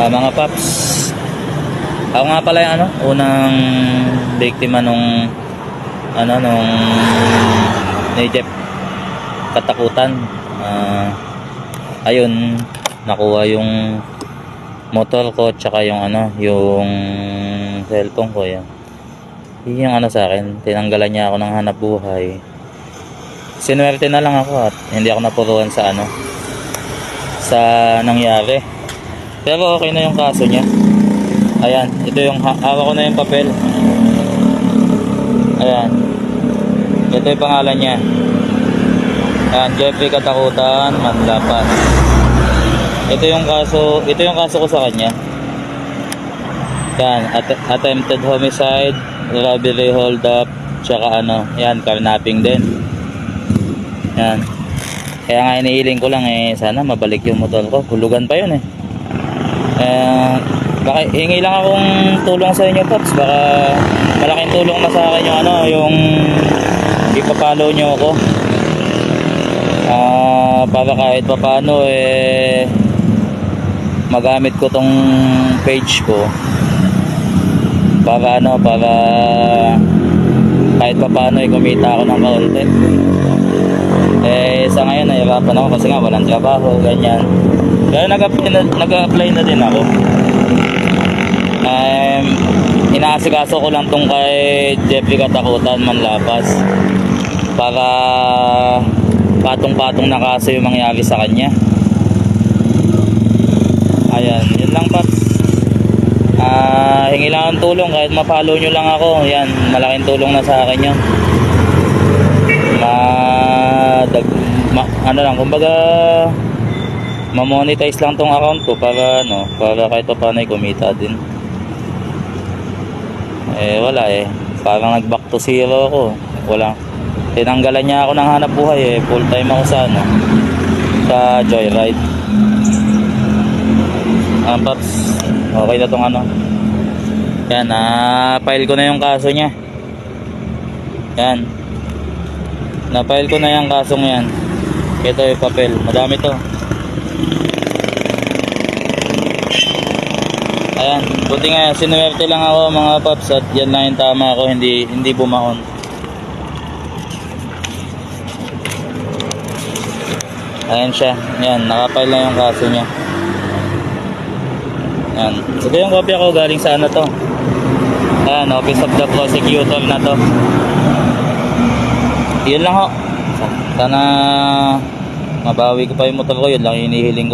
Mga paps, ako nga pala yung unang biktima nung Jeep katakutan. Ayun, nakuha yung motor ko tsaka yung yung cellphone ko. Yan yung sa akin, tinanggalan niya ako ng hanap buhay. Sinuwerte na lang ako at hindi ako napuruan sa sa nangyari. Pero okay na yung kaso niya. Ayan, ito yung hawak ko na yung papel. Ayan, ito yung pangalan niya. Ayan, Jeffrey Katakutan Manlapas. Ito yung kaso ko sa kanya. Yan, attempted homicide, robbery, hold up, tsaka yan, carnapping din. Yan. Kaya nga iniiling ko lang sana mabalik yung motor ko. Hulugan pa yun baka hingi lang akong tulong sa inyo, Pops. Baka malaking tulong na sa akin yung yung ipapalo nyo ako. Para kahit papaano magamit ko tong page ko para para kahit papaano kumita ako ng content. Sa ngayon nahirapan ako kasi nga walang trabaho, ganyan. Kaya nag-apply na din ako. Inaasikaso ko lang tong kay Jeffrey Katakutan Manlapas para patong-patong na kaso yung mangyari sa kanya. Ayan, yun lang, Paps. Hingi lang ang tulong kahit mapalo nyo lang ako. Yan, malaking tulong na sa akin yun. Kumbaga ma-monetize lang tong account ko para para kahit pa paano kumita din. Wala parang nag back to zero ako. Wala, tinanggalan niya ako ng hanap buhay. Full time ako sa sa joyride. Paps, okay na tong yan, file ko na yung kaso niya. Yan, na-file ko na yung kasong yan. Ito yung papel, madami to. Ayan, buti nga sinuwerte lang ako, mga Paps, at yan lang yung tama ako, hindi bumaon. Ayan siya, yan, nakapile na yung kaso niya. Yan, ito yung kopya ko, galing sa to. Ayan, Office of the Prosecutor na to. Yun lang ho. Sana mabawi ko pa yung motor ko, yun lang hinihiling ko.